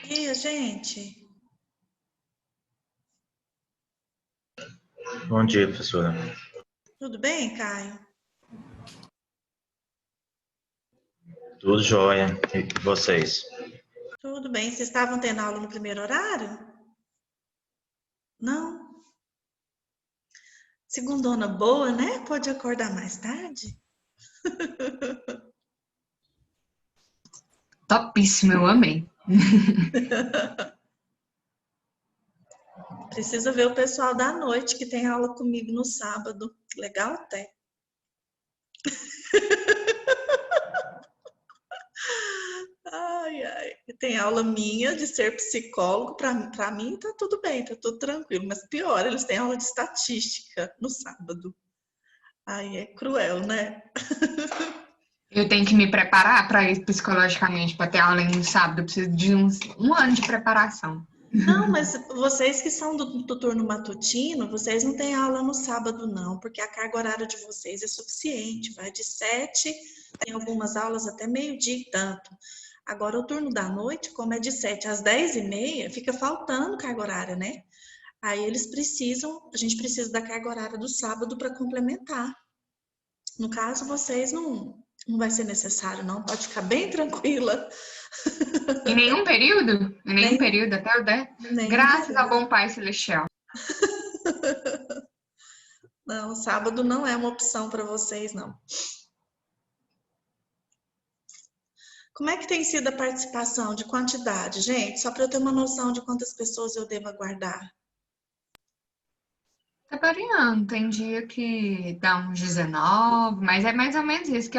dia, gente. Bom dia, professora. Tudo bem, Caio? Tudo jóia. E vocês? Tudo bem. Vocês estavam tendo aula no primeiro horário? Não? Segundona boa, né? Pode acordar mais tarde? Topíssimo, eu amei. Precisa ver o pessoal da noite que tem aula comigo no sábado. Legal até. Ai, ai. Tem aula minha de ser psicólogo. Para mim tá tudo bem, tá tudo tranquilo. Mas pior, eles têm aula de estatística no sábado. Ai, é cruel, né? Eu tenho que me preparar para isso psicologicamente, para ter aula no sábado. Eu preciso de um ano de preparação. Não, mas vocês que são do turno matutino, vocês não têm aula no sábado, não, porque a carga horária de vocês é suficiente, vai de 7, tem algumas aulas até meio-dia e tanto. Agora, o turno da noite, como é de 7 às 10h30, fica faltando carga horária, né? Aí a gente precisa da carga horária do sábado para complementar. No caso, vocês não vai ser necessário, não, pode ficar bem tranquila. Em nenhum período? Em nenhum período, até o 10. Nenhum Graças ao período. bom Pai Celestial. Não, sábado não é uma opção para vocês, não. Como é que tem sido a participação de quantidade, gente? Só para eu ter uma noção de quantas pessoas eu devo aguardar. Tá variando. Tem dia que dá uns 19, mas é mais ou menos isso.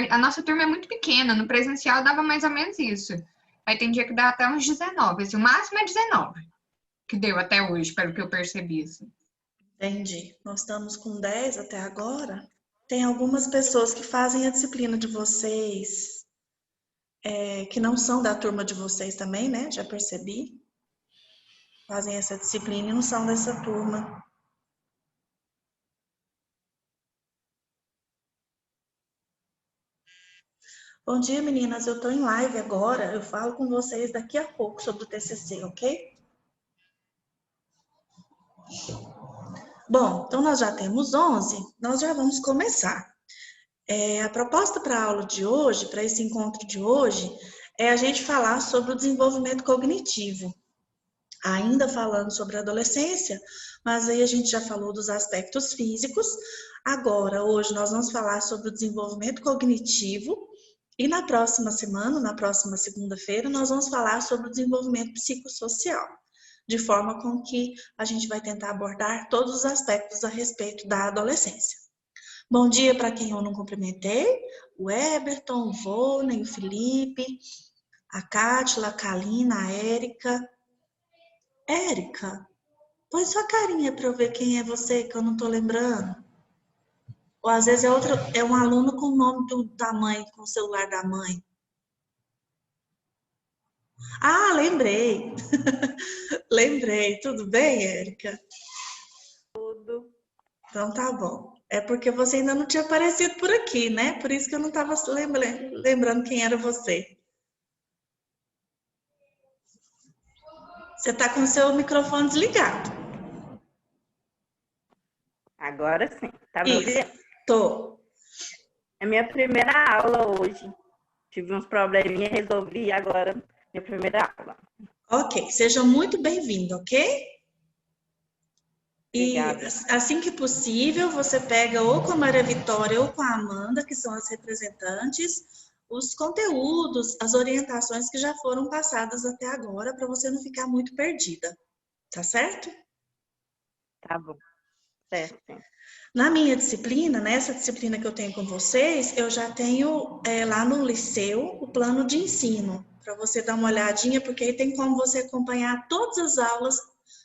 A nossa turma é muito pequena. No presencial dava mais ou menos isso. Aí tem dia que dá até uns 19. Assim, o máximo é 19. Que deu até hoje, pelo que eu percebi. Assim. Entendi. Nós estamos com 10 até agora. Tem algumas pessoas que fazem a disciplina de vocês, que não são da turma de vocês também, né? Já percebi. Fazem essa disciplina e não são dessa turma. Bom dia, meninas. Eu estou em live agora. Eu falo com vocês daqui a pouco sobre o TCC, ok? Bom, então nós já temos 11. Nós já vamos começar. A proposta para a aula de hoje, para esse encontro de hoje, é a gente falar sobre o desenvolvimento cognitivo. Ainda falando sobre a adolescência, mas aí a gente já falou dos aspectos físicos. Agora, hoje, nós vamos falar sobre o desenvolvimento cognitivo. E na próxima semana, na próxima segunda-feira, nós vamos falar sobre o desenvolvimento psicossocial, de forma com que a gente vai tentar abordar todos os aspectos a respeito da adolescência. Bom dia para quem eu não cumprimentei, o Eberton, o Volney, o Felipe, a Cátila, a Kalina, a Érica. Érica, põe sua carinha para eu ver quem é você, que eu não estou lembrando. Ou às vezes é um aluno com o nome da mãe, com o celular da mãe. Ah, lembrei. Lembrei. Tudo bem, Érica? Tudo. Então tá bom. É porque você ainda não tinha aparecido por aqui, né? Por isso que eu não estava lembrando quem era você. Você está com o seu microfone desligado. Agora sim. Tá me ouvindo? Tô. É minha primeira aula hoje. Tive uns probleminha, resolvi agora minha primeira aula. Ok, seja muito bem-vindo, ok? Obrigada. E assim que possível, você pega ou com a Maria Vitória ou com a Amanda, que são as representantes, os conteúdos, as orientações que já foram passadas até agora, para você não ficar muito perdida, tá certo? Tá bom. Certo. Na minha disciplina, nessa disciplina que eu tenho com vocês, eu já tenho lá no liceu o plano de ensino, para você dar uma olhadinha, porque aí tem como você acompanhar todas as aulas,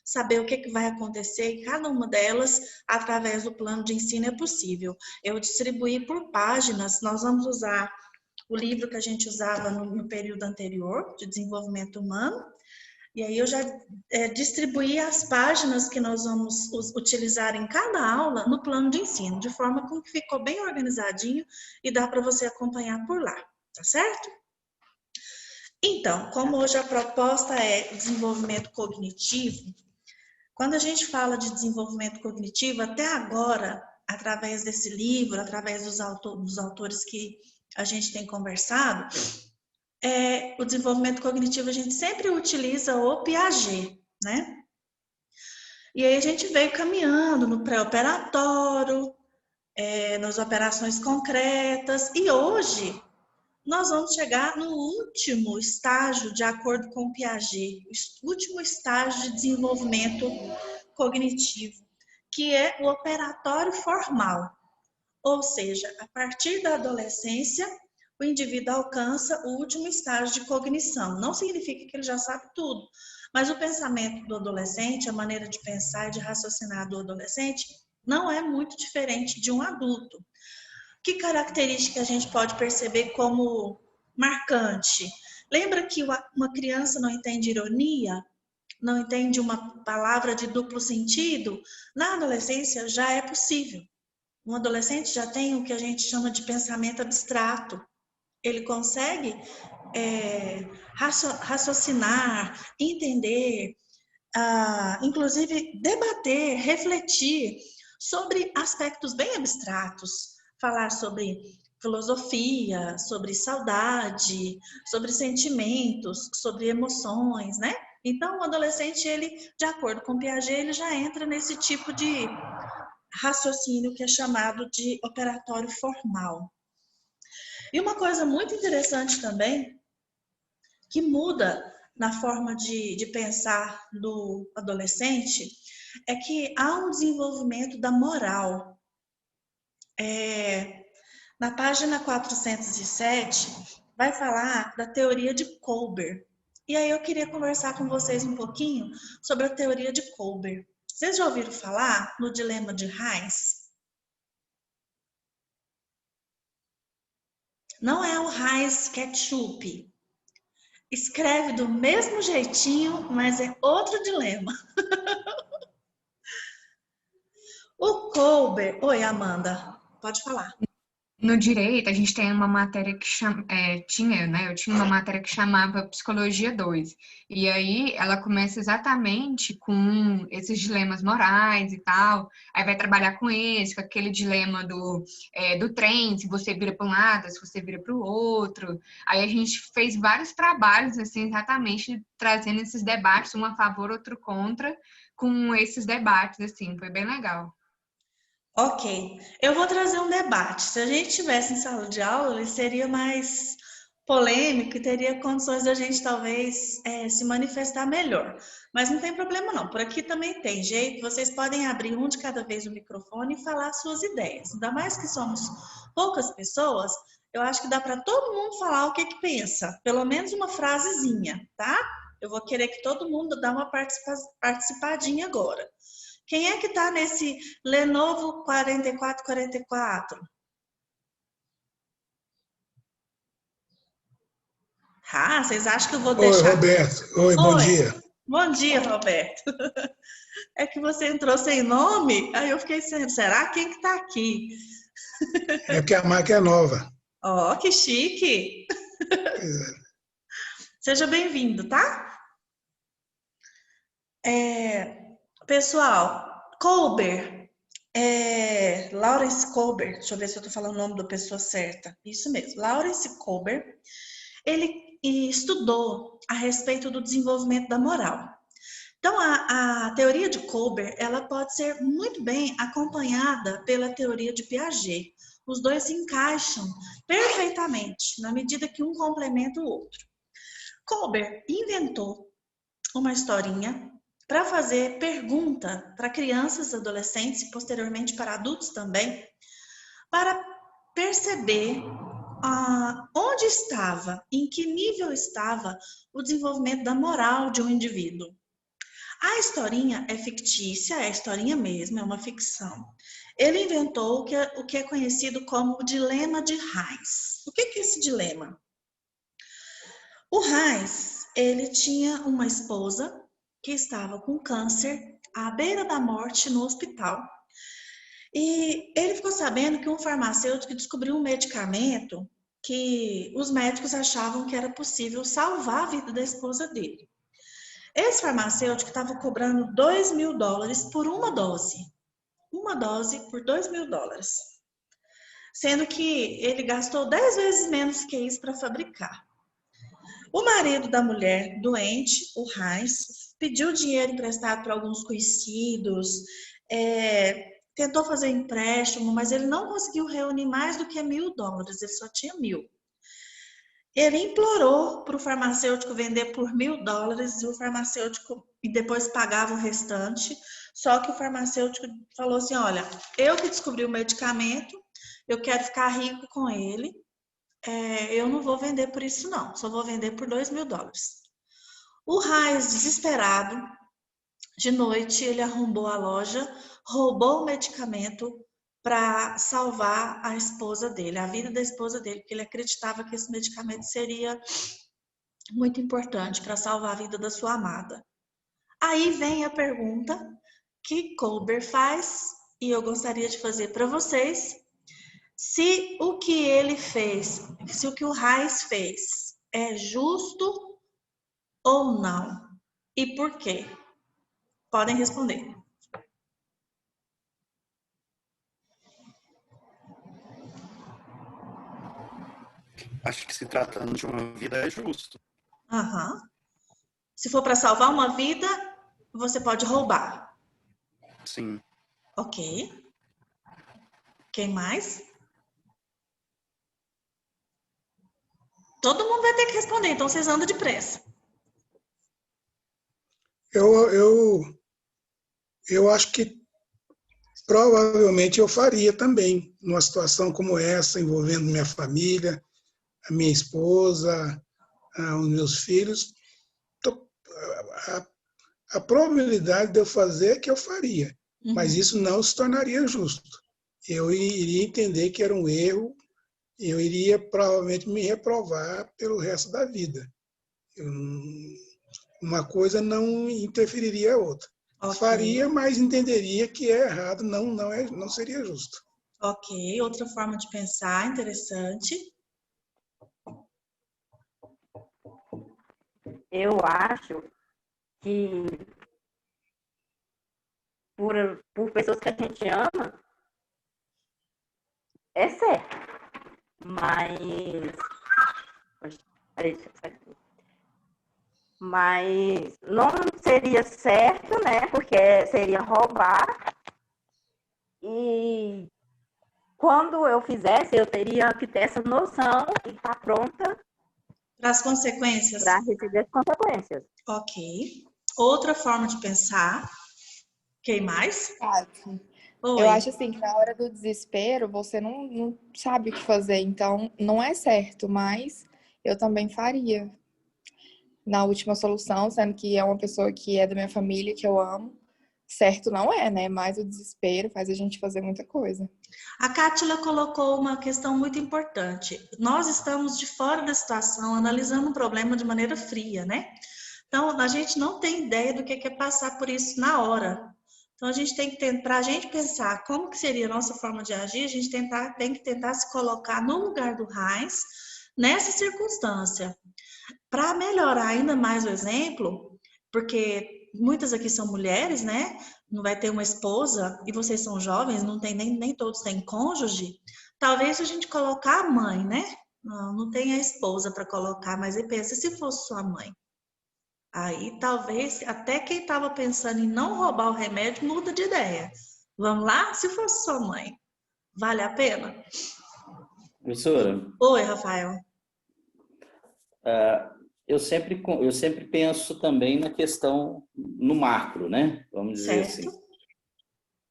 saber o que vai acontecer em cada uma delas, através do plano de ensino é possível. Eu distribuí por páginas, nós vamos usar o livro que a gente usava no período anterior, de desenvolvimento humano, e aí eu já distribuí as páginas que nós vamos utilizar em cada aula no plano de ensino, de forma que ficou bem organizadinho e dá para você acompanhar por lá, tá certo? Então, como hoje a proposta é desenvolvimento cognitivo, quando a gente fala de desenvolvimento cognitivo, até agora, através desse livro, através dos autores que a gente tem conversado, o desenvolvimento cognitivo a gente sempre utiliza o Piaget, né? E aí a gente veio caminhando no pré-operatório, nas operações concretas, e hoje nós vamos chegar no último estágio, de acordo com o Piaget, o último estágio de desenvolvimento cognitivo, que é o operatório formal. Ou seja, a partir da adolescência, o indivíduo alcança o último estágio de cognição. Não significa que ele já sabe tudo, mas o pensamento do adolescente, a maneira de pensar e de raciocinar do adolescente, não é muito diferente de um adulto. Que característica a gente pode perceber como marcante? Lembra que uma criança não entende ironia? Não entende uma palavra de duplo sentido? Na adolescência já é possível. Um adolescente já tem o que a gente chama de pensamento abstrato. Ele consegue raciocinar, entender, inclusive debater, refletir sobre aspectos bem abstratos, falar sobre filosofia, sobre saudade, sobre sentimentos, sobre emoções, né? Então, o adolescente, ele, de acordo com Piaget, ele já entra nesse tipo de raciocínio que é chamado de operatório formal. E uma coisa muito interessante também, que muda na forma de pensar do adolescente, é que há um desenvolvimento da moral. Na página 407, vai falar da teoria de Kolber. E aí eu queria conversar com vocês um pouquinho sobre a teoria de Kolber. Vocês já ouviram falar no dilema de Heinz? Não é o Heinz Ketchup. Escreve do mesmo jeitinho, mas é outro dilema. O Kolber... Oi, Amanda, pode falar. No direito, a gente tem uma matéria que eu tinha uma matéria que chamava Psicologia 2. E aí ela começa exatamente com esses dilemas morais e tal. Aí vai trabalhar com esse, com aquele dilema do trem, se você vira para um lado, se você vira para o outro. Aí a gente fez vários trabalhos, assim, exatamente trazendo esses debates, um a favor, outro contra, com esses debates, assim, foi bem legal. Ok, eu vou trazer um debate. Se a gente estivesse em sala de aula, ele seria mais polêmico e teria condições da gente talvez se manifestar melhor. Mas não tem problema não, por aqui também tem jeito, vocês podem abrir um de cada vez o microfone e falar suas ideias. Ainda mais que somos poucas pessoas, eu acho que dá para todo mundo falar o que pensa, pelo menos uma frasezinha, tá? Eu vou querer que todo mundo dê uma participadinha agora. Quem é que está nesse Lenovo 4444? Vocês acham que eu vou deixar... Oi, Roberto. Oi, bom dia. Bom dia, Roberto. É que você entrou sem nome, aí eu fiquei pensando, será quem que está aqui? É porque a marca é nova. Ó, que chique. Seja bem-vindo, tá? Pessoal, Kolber, Lawrence Kolber, deixa eu ver se eu estou falando o nome da pessoa certa. Isso mesmo, Lawrence Kolber, ele estudou a respeito do desenvolvimento da moral. Então, a teoria de Kolber, ela pode ser muito bem acompanhada pela teoria de Piaget. Os dois se encaixam perfeitamente, na medida que um complementa o outro. Kolber inventou uma historinha para fazer pergunta para crianças, adolescentes e posteriormente para adultos também, para perceber onde estava, em que nível estava o desenvolvimento da moral de um indivíduo. A historinha é fictícia, é a historinha mesmo, é uma ficção. Ele inventou o que é conhecido como o dilema de Heinz. O que é esse dilema? O Heinz, ele tinha uma esposa que estava com câncer à beira da morte no hospital. E ele ficou sabendo que um farmacêutico descobriu um medicamento que os médicos achavam que era possível salvar a vida da esposa dele. Esse farmacêutico estava cobrando $2.000 por uma dose. Uma dose por $2.000. Sendo que ele gastou 10 vezes menos que isso para fabricar. O marido da mulher doente, o Heinz, pediu dinheiro emprestado para alguns conhecidos, tentou fazer empréstimo, mas ele não conseguiu reunir mais do que $1.000, ele só tinha 1.000. Ele implorou para o farmacêutico vender por $1.000 e o farmacêutico depois pagava o restante, só que o farmacêutico falou assim, olha, eu que descobri o medicamento, eu quero ficar rico com ele, eu não vou vender por isso não, só vou vender por $2.000. O Heinz, desesperado, de noite ele arrombou a loja, roubou o medicamento para salvar a esposa dele, a vida da esposa dele, porque ele acreditava que esse medicamento seria muito importante para salvar a vida da sua amada. Aí vem a pergunta que Colbert faz, e eu gostaria de fazer para vocês, se o que ele fez, se o que o Heinz fez é justo ou não, e por quê? Podem responder. Acho que se tratando de uma vida é justo. Aham. Se for para salvar uma vida, você pode roubar. Sim. Ok. Quem mais? Todo mundo vai ter que responder, então vocês andam depressa. Eu acho que provavelmente eu faria também, numa situação como essa, envolvendo minha família, a minha esposa, os meus filhos. A probabilidade de eu fazer é que eu faria, mas isso não se tornaria justo. Eu iria entender que era um erro, eu iria provavelmente me reprovar pelo resto da vida. Uma coisa não interferiria a outra. Okay. Faria, mas entenderia que é errado, não seria justo. Ok, outra forma de pensar, interessante. Eu acho que por pessoas que a gente ama, é certo. Mas não seria certo, né? Porque seria roubar. E quando eu fizesse, eu teria que ter essa noção e estar pronta para as consequências. Para receber as consequências. Ok. Outra forma de pensar. Quem mais? Tati, eu acho assim que na hora do desespero você não sabe o que fazer, então não é certo, mas eu também faria. Na última solução, sendo que é uma pessoa que é da minha família, que eu amo. Certo não é, né? Mas o desespero faz a gente fazer muita coisa. A Cátila colocou uma questão muito importante. Nós estamos de fora da situação, analisando o problema de maneira fria, né? Então, a gente não tem ideia do que é passar por isso na hora. Então, a gente tem que tentar, para a gente pensar como que seria a nossa forma de agir, a gente tem que tentar se colocar no lugar do Heinz nessa circunstância. Para melhorar ainda mais o exemplo, porque muitas aqui são mulheres, né? Não vai ter uma esposa e vocês são jovens, não tem nem todos têm cônjuge. Talvez a gente colocar a mãe, né? Não tem a esposa para colocar, mas aí pensa, se fosse sua mãe? Aí talvez até quem estava pensando em não roubar o remédio muda de ideia. Vamos lá? Se fosse sua mãe, vale a pena? Professora? Oi, Rafael. Eu sempre penso também na questão no macro, né? Vamos dizer certo. Assim.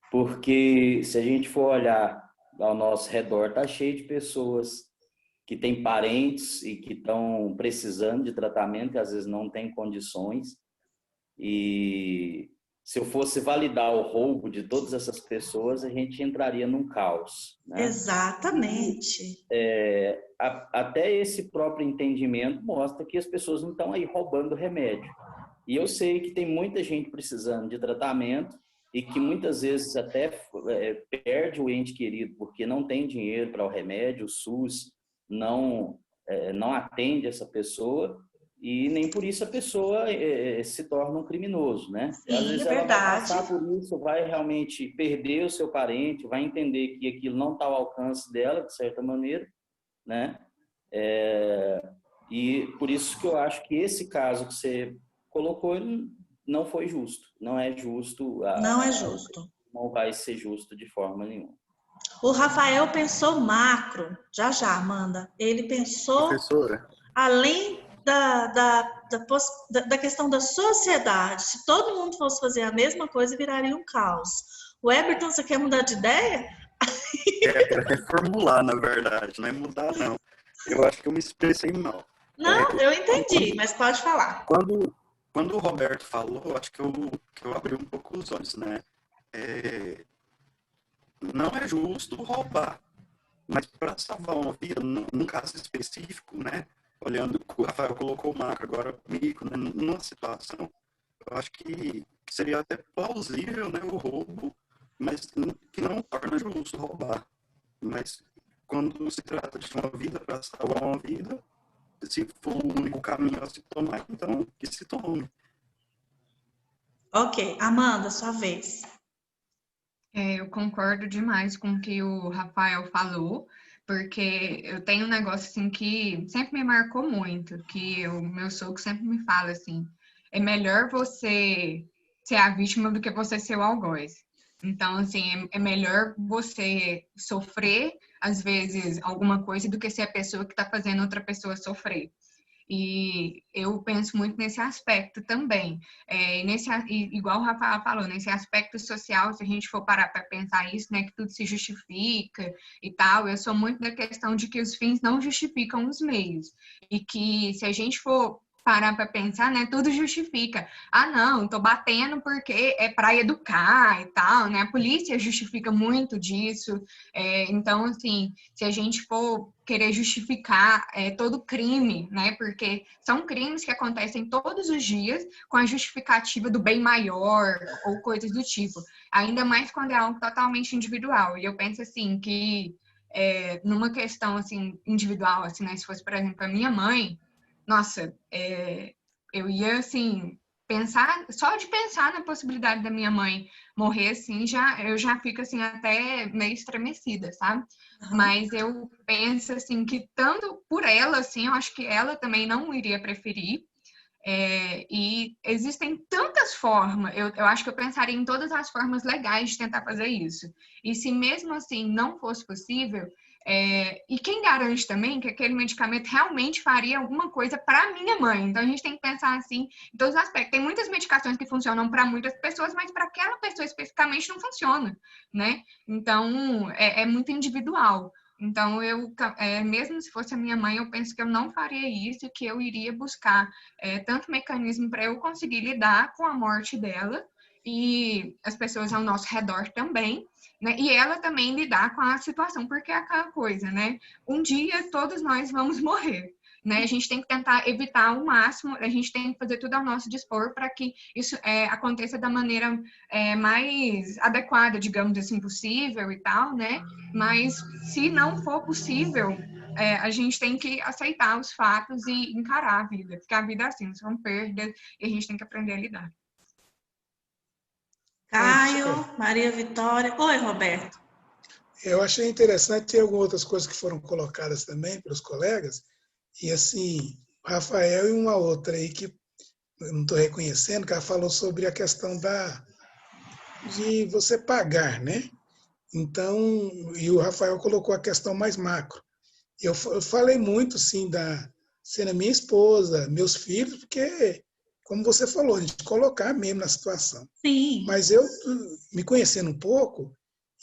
Porque se a gente for olhar ao nosso redor, está cheio de pessoas que têm parentes e que estão precisando de tratamento e às vezes não têm condições. E se eu fosse validar o roubo de todas essas pessoas, a gente entraria num caos. Né? Exatamente. Até esse próprio entendimento mostra que as pessoas não estão aí roubando remédio. E eu sei que tem muita gente precisando de tratamento e que muitas vezes até perde o ente querido porque não tem dinheiro para o remédio, o SUS não atende essa pessoa e nem por isso a pessoa se torna um criminoso, né? Sim, às vezes é ela vai verdade. passar por isso, vai realmente perder o seu parente, vai entender que aquilo não está ao alcance dela, de certa maneira, né? E por isso que eu acho que esse caso que você colocou não foi justo, não é justo. Não é justo. Não vai ser justo de forma nenhuma. O Rafael pensou macro, já, Amanda. Ele pensou Professora, além da questão da sociedade. Se todo mundo fosse fazer a mesma coisa, viraria um caos. O Eberton, você quer mudar de ideia? quero reformular, na verdade, não é mudar, não. Eu acho que eu me expressei mal. Não, eu entendi, mas pode falar. Quando o Roberto falou, acho que eu abri um pouco os olhos, né? Não é justo roubar, mas para salvar uma vida, num caso específico, né? Olhando que o Rafael colocou o macro agora comigo, né? Numa situação, eu acho que seria até plausível, né? O roubo, mas que não torna justo roubar. Mas quando se trata de uma vida, para salvar uma vida, se for o único caminho a se tomar, então que se tome. Ok, Amanda, sua vez. Eu concordo demais com o que o Rafael falou, porque eu tenho um negócio assim que sempre me marcou muito, que o meu sogro sempre me fala assim, é melhor você ser a vítima do que você ser o algoz. Então, assim, é melhor você sofrer, às vezes, alguma coisa do que ser a pessoa que está fazendo outra pessoa sofrer. E eu penso muito nesse aspecto também. Igual o Rafael falou, nesse aspecto social, se a gente for parar para pensar isso, né, que tudo se justifica e tal, eu sou muito da questão de que os fins não justificam os meios. E que se a gente for parar para pensar, né, tudo justifica. Ah, não, tô batendo porque é para educar e tal, né? A polícia justifica muito disso. Então, assim, se a gente for querer justificar todo crime, né? Porque são crimes que acontecem todos os dias com a justificativa do bem maior ou coisas do tipo. Ainda mais quando é algo totalmente individual. E eu penso assim que numa questão assim individual, assim, né? Se fosse, por exemplo, a minha mãe, nossa, eu ia assim pensar, só de pensar na possibilidade da minha mãe morrer assim, eu já fico assim até meio estremecida, sabe? Uhum. Mas eu penso assim que tanto por ela assim, eu acho que ela também não iria preferir. E existem tantas formas, eu acho que eu pensaria em todas as formas legais de tentar fazer isso. E se mesmo assim não fosse possível, e quem garante também que aquele medicamento realmente faria alguma coisa para minha mãe? Então a gente tem que pensar assim em todos os aspectos. Tem muitas medicações que funcionam para muitas pessoas, mas para aquela pessoa especificamente não funciona, né? Então é muito individual. Então, mesmo se fosse a minha mãe, eu penso que eu não faria isso, que eu iria buscar tanto mecanismo para eu conseguir lidar com a morte dela e as pessoas ao nosso redor também, né? E ela também lidar com a situação, porque é aquela coisa, né? Um dia todos nós vamos morrer, né? A gente tem que tentar evitar ao máximo, a gente tem que fazer tudo ao nosso dispor para que isso aconteça da maneira mais adequada, digamos assim, possível e tal, né? Mas se não for possível, a gente tem que aceitar os fatos e encarar a vida, porque a vida é assim, são perdas e a gente tem que aprender a lidar. Caio, Maria Vitória. Oi, Roberto. Eu achei interessante, ter algumas outras coisas que foram colocadas também pelos colegas, e assim, o Rafael e uma outra aí que eu não estou reconhecendo, que ela falou sobre a questão de você pagar, né? Então, e o Rafael colocou a questão mais macro. Eu falei muito, sim, sendo a minha esposa, meus filhos, porque, como você falou, a gente colocar mesmo na situação. Sim. Mas eu, me conhecendo um pouco,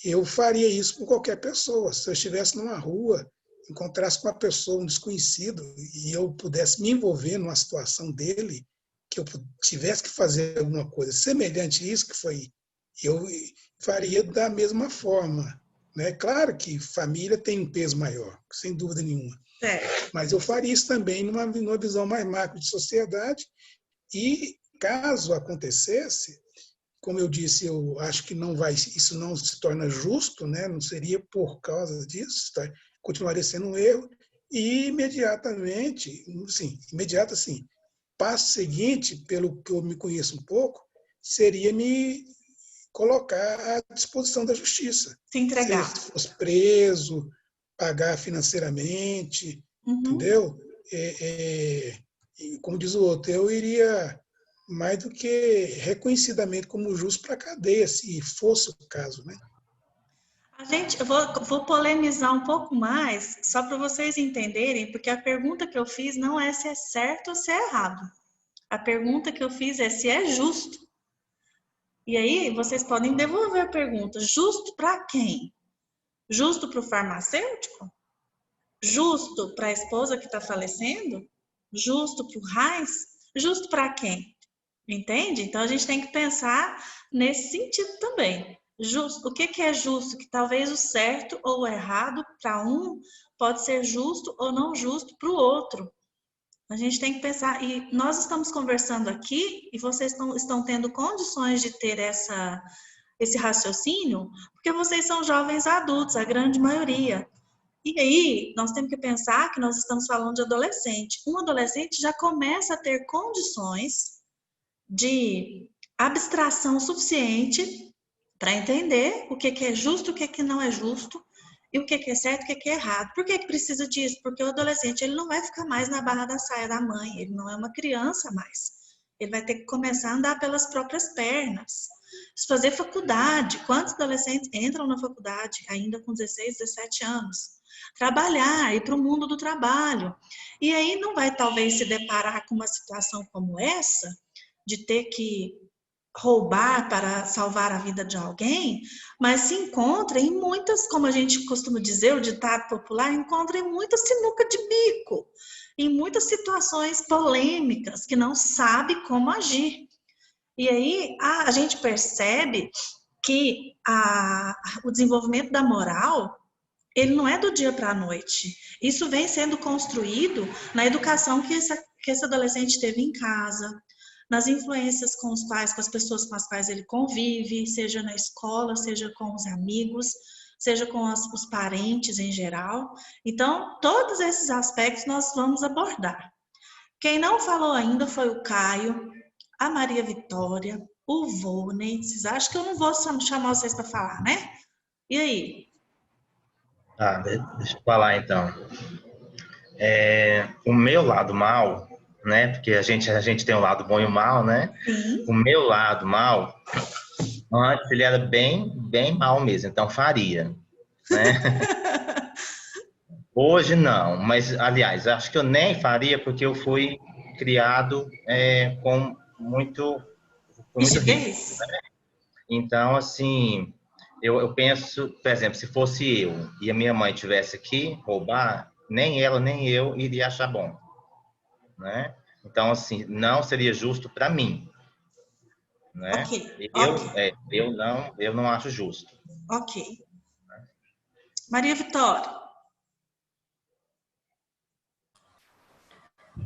eu faria isso com qualquer pessoa. Se eu estivesse numa rua, encontrasse com uma pessoa, um desconhecido, e eu pudesse me envolver numa situação dele, que eu tivesse que fazer alguma coisa semelhante a isso que foi, eu faria da mesma forma. Né? Claro que família tem um peso maior, sem dúvida nenhuma. Mas eu faria isso também numa visão mais macro de sociedade. E caso acontecesse, como eu disse, eu acho que isso não se torna justo, né? Não seria por causa disso, continuaria sendo um erro. e imediatamente, sim, passo seguinte, pelo que eu me conheço um pouco, seria me colocar à disposição da justiça. Se entregar. Se fosse preso, pagar financeiramente, entendeu? Como diz o outro, eu iria mais do que reconhecidamente como justo para a cadeia, se fosse o caso, né? Eu vou polemizar um pouco mais, só para vocês entenderem, porque a pergunta que eu fiz não é se é certo ou se é errado. A pergunta que eu fiz é se é justo. E aí, vocês podem devolver a pergunta. Justo para quem? Justo para o farmacêutico? Justo para a esposa que está falecendo? Justo para o RAIS? Justo para quem? Entende? Então, a gente tem que pensar nesse sentido também. Justo, o que é justo? Que talvez o certo ou o errado para um pode ser justo ou não justo para o outro. A gente tem que pensar, e nós estamos conversando aqui e vocês estão tendo condições de ter esse raciocínio, porque vocês são jovens adultos, a grande maioria. E aí, nós temos que pensar que nós estamos falando de adolescente. Um adolescente já começa a ter condições de abstração suficiente para entender o que é justo, o que não é justo, e o que é certo, o que é errado. Por que precisa disso? Porque o adolescente ele não vai ficar mais na barra da saia da mãe, ele não é uma criança mais. Ele vai ter que começar a andar pelas próprias pernas. Fazer faculdade. Quantos adolescentes entram na faculdade ainda com 16, 17 anos? Trabalhar, ir para o mundo do trabalho. E aí não vai talvez se deparar com uma situação como essa, de ter que roubar para salvar a vida de alguém, mas se encontra em muitas, como a gente costuma dizer, o ditado popular, encontra em muita sinuca de bico, em muitas situações polêmicas que não sabe como agir. E aí a gente percebe que o desenvolvimento da moral, ele não é do dia para a noite. Isso vem sendo construído na educação que esse adolescente teve em casa, nas influências com os pais, com as pessoas com as quais ele convive, seja na escola, seja com os amigos, seja com os parentes em geral. Então, todos esses aspectos nós vamos abordar. Quem não falou ainda foi o Caio, a Maria Vitória, o Volney. Vocês acham que eu não vou chamar vocês para falar, né? E aí? Deixa eu falar então. O meu lado mal, né? Porque a gente tem o lado bom e o mal, né? Sim. O meu lado mal, antes ele era bem mal mesmo, então faria, né? Hoje não, mas aliás, acho que eu nem faria porque eu fui criado com muito risco, né? Então, assim, eu penso, por exemplo, se fosse eu e a minha mãe tivesse aqui roubar, nem ela nem eu iria achar bom, né? Então, assim, não seria justo para mim, né? Okay. Eu não acho justo. Ok. Maria Vitória.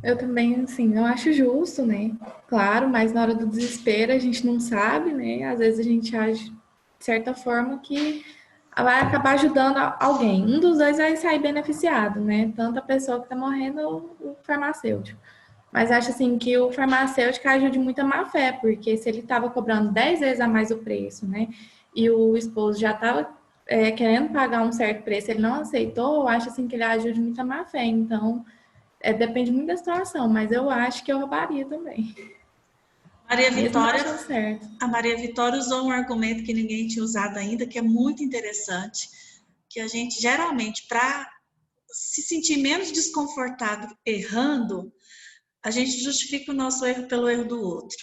Eu também, assim, não acho justo, né? Claro, mas na hora do desespero a gente não sabe, né? Às vezes a gente age de certa forma que vai acabar ajudando alguém. Um dos dois vai sair beneficiado, né? Tanto a pessoa que tá morrendo ou o farmacêutico. Mas acho, assim, que o farmacêutico agiu de muita má fé, porque se ele estava cobrando 10 vezes a mais o preço, né? E o esposo já estava querendo pagar um certo preço, ele não aceitou, eu acho, assim, que ele agiu de muita má fé. Então, depende muito da situação, mas eu acho que eu roubaria também. Maria Vitória, a Maria Vitória usou um argumento que ninguém tinha usado ainda, que é muito interessante, que a gente geralmente, para se sentir menos desconfortável errando, a gente justifica o nosso erro pelo erro do outro,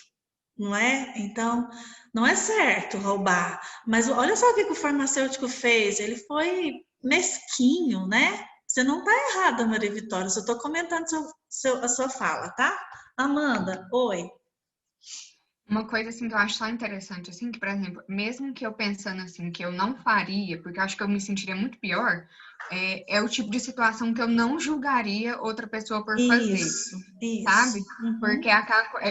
não é? Então, não é certo roubar, mas olha só o que o farmacêutico fez, ele foi mesquinho, né? Você não está errada, Maria Vitória, eu só estou comentando a sua fala, tá? Amanda, oi. Uma coisa assim que eu acho só interessante, assim, que, por exemplo, mesmo que eu pensando assim, que eu não faria, porque eu acho que eu me sentiria muito pior, é o tipo de situação que eu não julgaria outra pessoa por fazer. Isso. Sabe? Uhum. Porque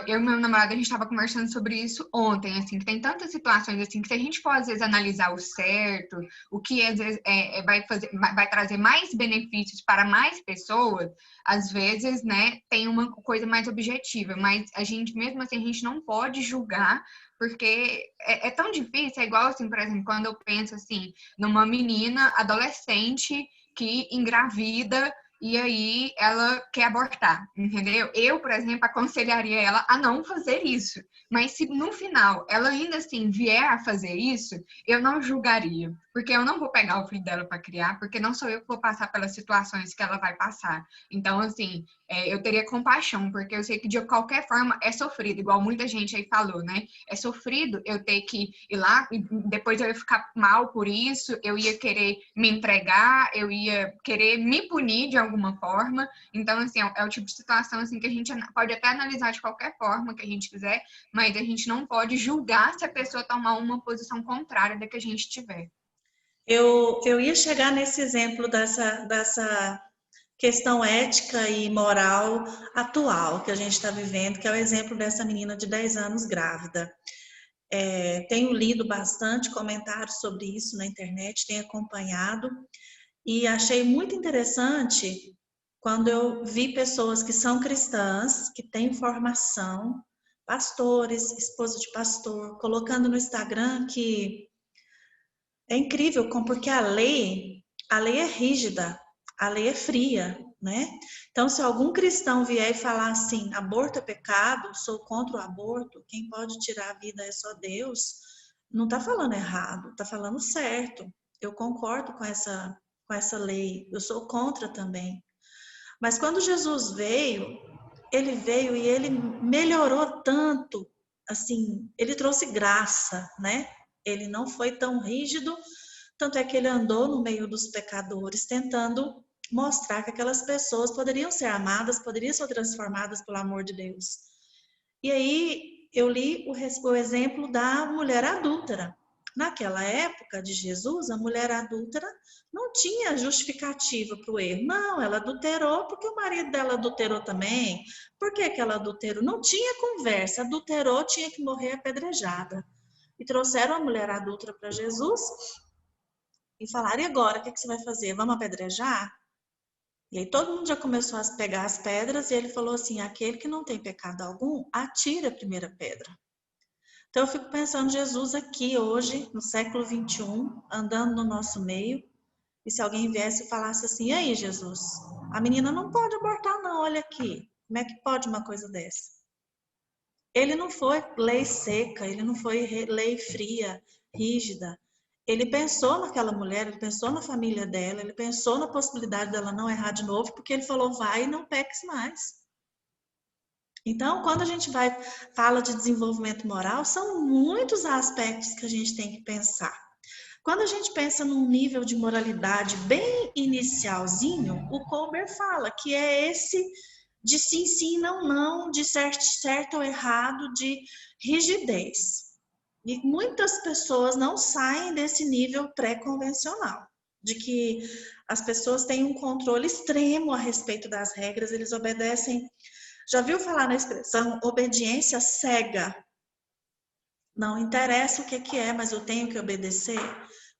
eu e meu namorado, a gente estava conversando sobre isso ontem, assim, que tem tantas situações, assim, que se a gente for, às vezes, analisar o certo, o que, às vezes, vai trazer mais benefícios para mais pessoas, às vezes, né, tem uma coisa mais objetiva, mas a gente, mesmo assim, a gente não pode julgar, porque é tão difícil, é igual, assim, por exemplo, quando eu penso, assim, numa menina adolescente que engravida e aí ela quer abortar, entendeu? Eu, por exemplo, aconselharia ela a não fazer isso. Mas se no final ela ainda assim vier a fazer isso, eu não julgaria. Porque eu não vou pegar o filho dela para criar, porque não sou eu que vou passar pelas situações que ela vai passar. Então, assim, eu teria compaixão, porque eu sei que de qualquer forma é sofrido, igual muita gente aí falou, né? É sofrido eu ter que ir lá e depois eu ia ficar mal por isso, eu ia querer me entregar, eu ia querer me punir de alguma forma. Então, assim, é o tipo de situação assim que a gente pode até analisar de qualquer forma que a gente quiser, mas a gente não pode julgar se a pessoa tomar uma posição contrária da que a gente tiver. Eu ia chegar nesse exemplo dessa questão ética e moral atual que a gente está vivendo, que é o exemplo dessa menina de 10 anos grávida. Tenho lido bastante comentários sobre isso na internet, tenho acompanhado e achei muito interessante quando eu vi pessoas que são cristãs, que têm formação, pastores, esposa de pastor, colocando no Instagram que é incrível, porque a lei é rígida, a lei é fria, né? Então, se algum cristão vier e falar assim, aborto é pecado, sou contra o aborto, quem pode tirar a vida é só Deus, não está falando errado, está falando certo. Eu concordo com essa lei, eu sou contra também. Mas quando Jesus veio e ele melhorou tanto, assim, ele trouxe graça, né? Ele não foi tão rígido, tanto é que ele andou no meio dos pecadores, tentando mostrar que aquelas pessoas poderiam ser amadas, poderiam ser transformadas pelo amor de Deus. E aí eu li o exemplo da mulher adúltera. Naquela época de Jesus, a mulher adúltera não tinha justificativa para o erro. Não, ela adulterou porque o marido dela adulterou também. Por que ela adulterou? Não tinha conversa. Adulterou, tinha que morrer apedrejada. E trouxeram a mulher adúltera para Jesus e falaram, e agora, o que você vai fazer? Vamos apedrejar? E aí todo mundo já começou a pegar as pedras e ele falou assim, aquele que não tem pecado algum, atire a primeira pedra. Então eu fico pensando Jesus aqui hoje, no século 21, andando no nosso meio, e se alguém viesse e falasse assim, e aí Jesus, a menina não pode abortar não, olha aqui, como é que pode uma coisa dessa? Ele não foi lei seca, ele não foi lei fria, rígida. Ele pensou naquela mulher, ele pensou na família dela, ele pensou na possibilidade dela não errar de novo, porque ele falou, vai e não peques mais. Então, quando a gente fala de desenvolvimento moral, são muitos aspectos que a gente tem que pensar. Quando a gente pensa num nível de moralidade bem inicialzinho, o Colbert fala que é esse de sim, sim, não, não, de certo ou errado, de rigidez. E muitas pessoas não saem desse nível pré-convencional, de que as pessoas têm um controle extremo a respeito das regras, eles obedecem. Já viu falar na expressão obediência cega? Não interessa o que é, mas eu tenho que obedecer.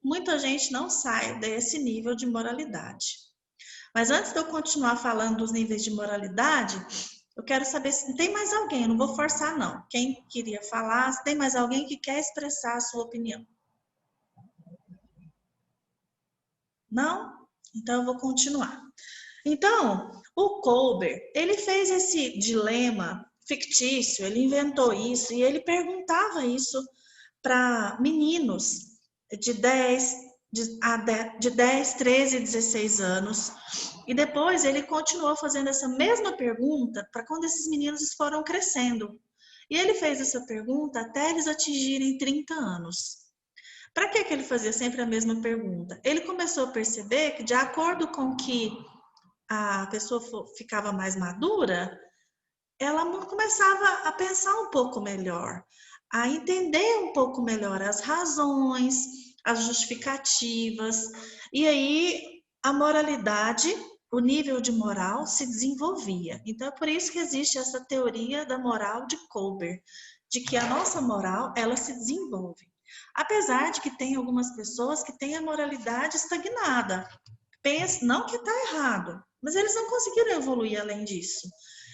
Muita gente não sai desse nível de moralidade. Mas antes de eu continuar falando dos níveis de moralidade, eu quero saber se tem mais alguém, eu não vou forçar não. Quem queria falar, se tem mais alguém que quer expressar a sua opinião. Não? Então eu vou continuar. Então, o Colbert, ele fez esse dilema fictício, ele inventou isso e ele perguntava isso para meninos de 10, 13, 16 anos. E depois ele continuou fazendo essa mesma pergunta para quando esses meninos foram crescendo. E ele fez essa pergunta até eles atingirem 30 anos. Para que ele fazia sempre a mesma pergunta? Ele começou a perceber que, de acordo com que a pessoa ficava mais madura, ela começava a pensar um pouco melhor, a entender um pouco melhor as razões, as justificativas. E aí a moralidade, o nível de moral se desenvolvia. Então, é por isso que existe essa teoria da moral de Kober, de que a nossa moral, ela se desenvolve. Apesar de que tem algumas pessoas que têm a moralidade estagnada. Não que está errado, mas eles não conseguiram evoluir além disso.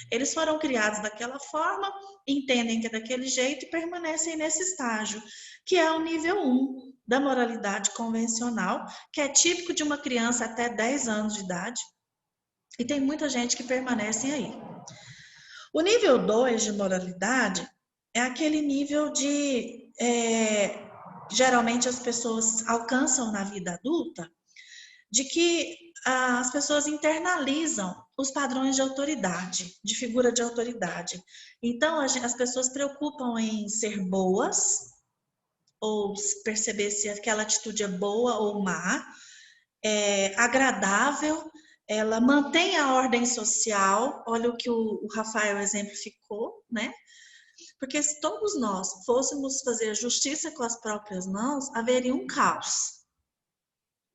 Eles foram criados daquela forma, entendem que é daquele jeito e permanecem nesse estágio, que é o nível 1 da moralidade convencional, que é típico de uma criança até 10 anos de idade, e tem muita gente que permanece aí. O nível 2 de moralidade é aquele nível de... geralmente as pessoas alcançam na vida adulta, de que as pessoas internalizam os padrões de autoridade, de figura de autoridade. Então, as pessoas preocupam em ser boas, ou perceber se aquela atitude é boa ou má, agradável, ela mantém a ordem social. Olha o que o Rafael exemplificou, né? Porque se todos nós fôssemos fazer justiça com as próprias mãos, haveria um caos.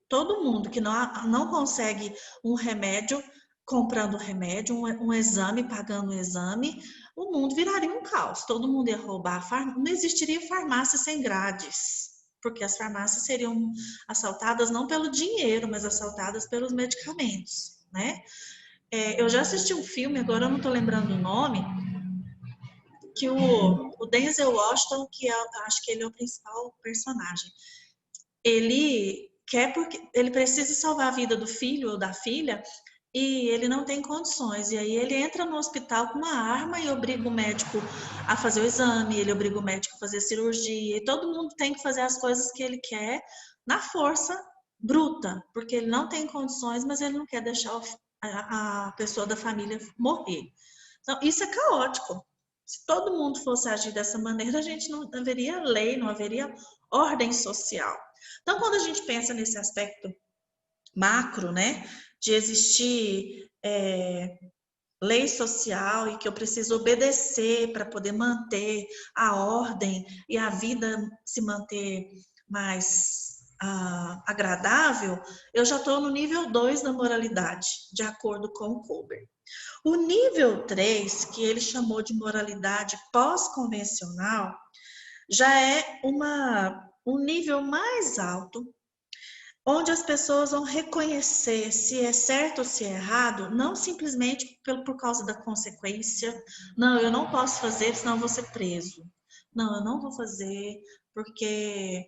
Todo mundo que não consegue um remédio, comprando remédio, um exame, pagando o exame, o mundo viraria um caos. Todo mundo ia roubar, não existiria farmácia sem grades, porque as farmácias seriam assaltadas não pelo dinheiro, mas assaltadas pelos medicamentos, né? Eu já assisti um filme, agora eu não estou lembrando o nome, que o Denzel Washington, acho que ele é o principal personagem, ele porque ele precisa salvar a vida do filho ou da filha e ele não tem condições. E aí ele entra no hospital com uma arma e obriga o médico a fazer o exame, ele obriga o médico a fazer a cirurgia, e todo mundo tem que fazer as coisas que ele quer na força bruta, porque ele não tem condições, mas ele não quer deixar a pessoa da família morrer. Então, isso é caótico. Se todo mundo fosse agir dessa maneira, a gente não haveria lei, não haveria ordem social. Então, quando a gente pensa nesse aspecto macro, né, de existir lei social e que eu preciso obedecer para poder manter a ordem e a vida se manter mais agradável, eu já estou no nível 2 da moralidade, de acordo com o Kober. O nível 3, que ele chamou de moralidade pós-convencional, já é um nível mais alto, onde as pessoas vão reconhecer se é certo ou se é errado, não simplesmente por causa da consequência. Não, eu não posso fazer, senão eu vou ser preso. Não, eu não vou fazer porque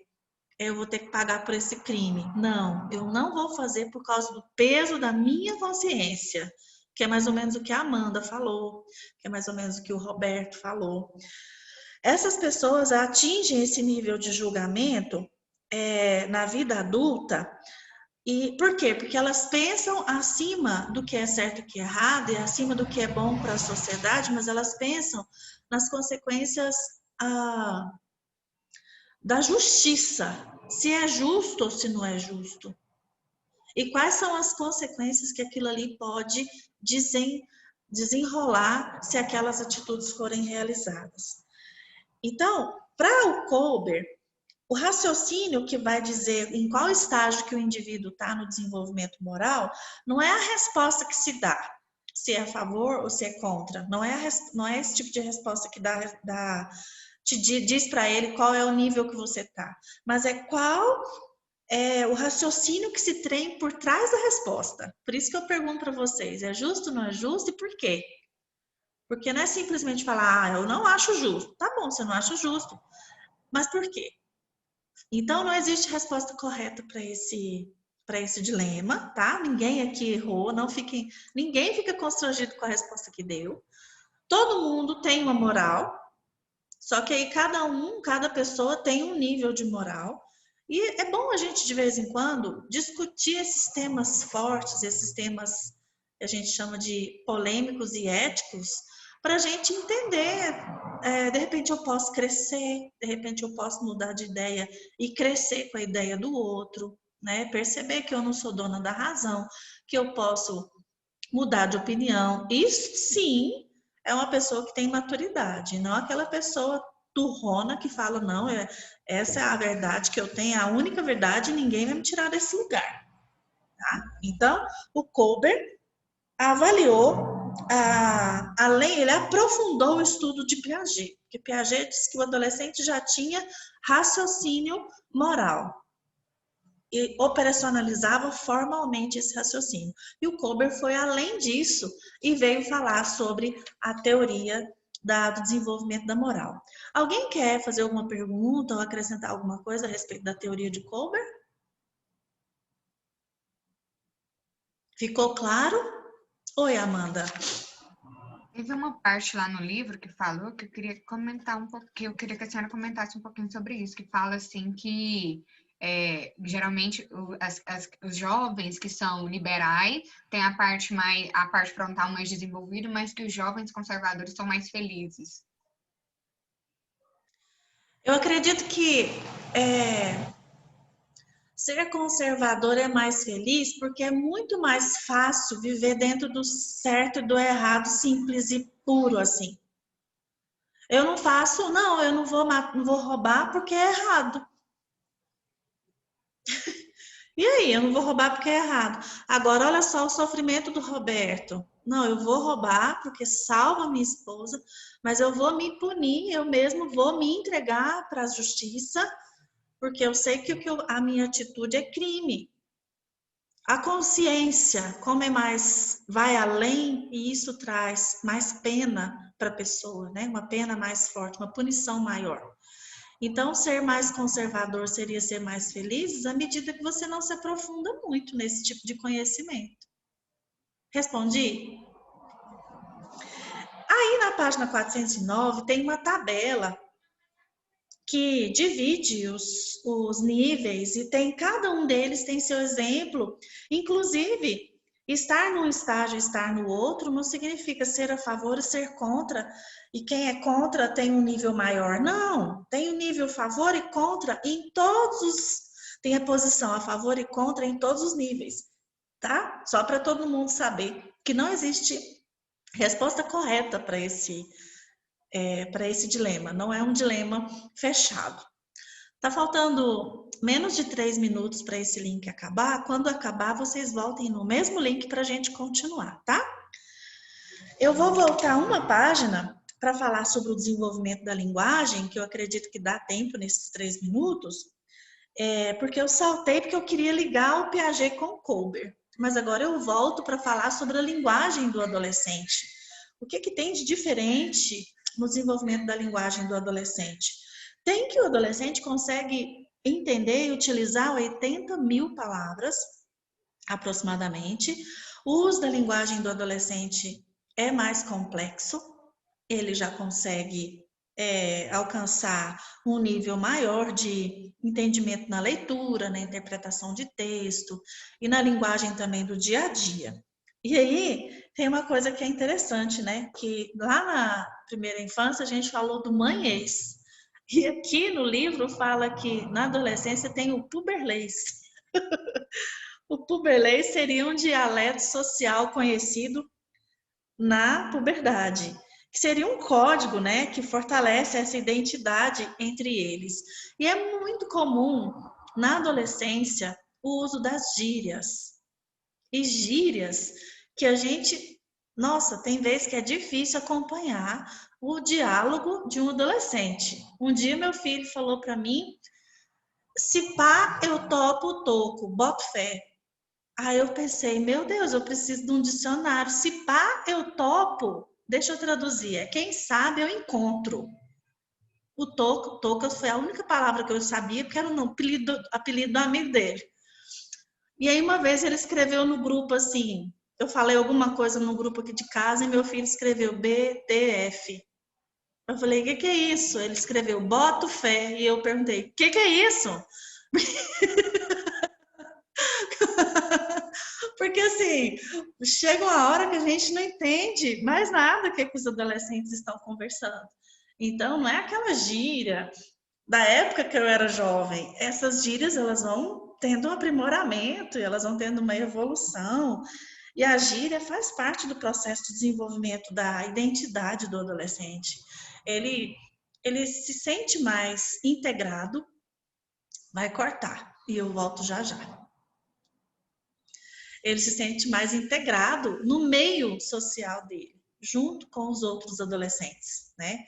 eu vou ter que pagar por esse crime. Não, eu não vou fazer por causa do peso da minha consciência, que é mais ou menos o que a Amanda falou, que é mais ou menos o que o Roberto falou. Essas pessoas atingem esse nível de julgamento na vida adulta. E por quê? Porque elas pensam acima do que é certo e o que é errado, e acima do que é bom para a sociedade, mas elas pensam nas consequências da justiça, se é justo ou se não é justo. E quais são as consequências que aquilo ali pode desenrolar se aquelas atitudes forem realizadas. Então, para o Kober, o raciocínio que vai dizer em qual estágio que o indivíduo está no desenvolvimento moral não é a resposta que se dá, se é a favor ou se é contra. Não é esse tipo de resposta que diz para ele qual é o nível que você está, mas é qual é o raciocínio que se tem por trás da resposta. Por isso que eu pergunto para vocês, é justo ou não é justo e por quê? Porque não é simplesmente falar, eu não acho justo. Tá bom, você não acha justo, mas por quê? Então, não existe resposta correta para esse dilema, tá? Ninguém aqui errou, ninguém fica constrangido com a resposta que deu. Todo mundo tem uma moral, só que aí cada pessoa tem um nível de moral. E é bom a gente, de vez em quando, discutir esses temas fortes, esses temas que a gente chama de polêmicos e éticos, para a gente entender, de repente eu posso crescer, de repente eu posso mudar de ideia e crescer com a ideia do outro, né? Perceber que eu não sou dona da razão, que eu posso mudar de opinião. Isso sim é uma pessoa que tem maturidade, não aquela pessoa turrona que fala, não, essa é a verdade que eu tenho, a única verdade, ninguém vai me tirar desse lugar. Tá? Então, o Kober avaliou, ele aprofundou o estudo de Piaget, porque Piaget disse que o adolescente já tinha raciocínio moral e operacionalizava formalmente esse raciocínio. E o Kober foi além disso e veio falar sobre a teoria do desenvolvimento da moral. Alguém quer fazer alguma pergunta ou acrescentar alguma coisa a respeito da teoria de Kober? Ficou claro? Oi, Amanda. Teve uma parte lá no livro que falou que eu queria comentar um pouco, que eu queria que a senhora comentasse um pouquinho sobre isso, que fala assim que geralmente os jovens que são liberais têm a parte frontal mais desenvolvida, mas que os jovens conservadores são mais felizes. Eu acredito que ser conservador é mais feliz porque é muito mais fácil viver dentro do certo e do errado, simples e puro assim. Eu não vou roubar porque é errado. E aí, eu não vou roubar porque é errado. Agora, olha só o sofrimento do Roberto. Não, eu vou roubar porque salva minha esposa, mas eu vou me punir, eu mesmo vou me entregar para a justiça, porque eu sei que a minha atitude é crime. A consciência, como vai além, e isso traz mais pena para a pessoa, né? Uma pena mais forte, uma punição maior. Então, ser mais conservador seria ser mais feliz à medida que você não se aprofunda muito nesse tipo de conhecimento. Respondi? Aí, na página 409, tem uma tabela que divide os níveis e cada um deles tem seu exemplo. Inclusive, estar num estágio e estar no outro não significa ser a favor e ser contra. E quem é contra tem um nível maior. Não, tem um nível favor e contra em tem a posição a favor e contra em todos os níveis, tá? Só para todo mundo saber que não existe resposta correta para esse dilema. Não é um dilema fechado. Tá faltando menos de 3 minutos para esse link acabar. Quando acabar, vocês voltem no mesmo link para a gente continuar, tá? Eu vou voltar uma página para falar sobre o desenvolvimento da linguagem, que eu acredito que dá tempo nesses 3 minutos, porque eu saltei porque eu queria ligar o Piaget com o Kober. Mas agora eu volto para falar sobre a linguagem do adolescente. O que tem de diferente no desenvolvimento da linguagem do adolescente? Tem que o adolescente consegue entender e utilizar 80 mil palavras, aproximadamente. O uso da linguagem do adolescente é mais complexo, ele já consegue alcançar um nível maior de entendimento na leitura, na interpretação de texto e na linguagem também do dia a dia. E aí, tem uma coisa que é interessante, né? Que lá na primeira infância a gente falou do manhês. E aqui no livro fala que na adolescência tem o puberlês. O puberlês seria um dialeto social conhecido na puberdade, que seria um código, né, que fortalece essa identidade entre eles. E é muito comum na adolescência o uso das gírias. E gírias que a gente, nossa, tem vezes que é difícil acompanhar o diálogo de um adolescente. Um dia meu filho falou para mim: se pá, eu topo o toco, boto fé. Aí eu pensei, meu Deus, eu preciso de um dicionário. Se pá, eu topo, deixa eu traduzir, quem sabe eu encontro. O toco, toca foi a única palavra que eu sabia, porque era o apelido do amigo dele. E aí uma vez ele escreveu no grupo assim, eu falei alguma coisa no grupo aqui de casa e meu filho escreveu BTF. Eu falei, o que é isso? Ele escreveu, boto fé. E eu perguntei, o que é isso? Porque assim, chega uma hora que a gente não entende mais nada que os adolescentes estão conversando. Então, não é aquela gíria da época que eu era jovem. Essas gírias, elas vão tendo um aprimoramento, elas vão tendo uma evolução. E a gíria faz parte do processo de desenvolvimento da identidade do adolescente. Ele se sente mais integrado. Vai cortar. E eu volto já já. ele se sente mais integrado no meio social dele, junto com os outros adolescentes, né?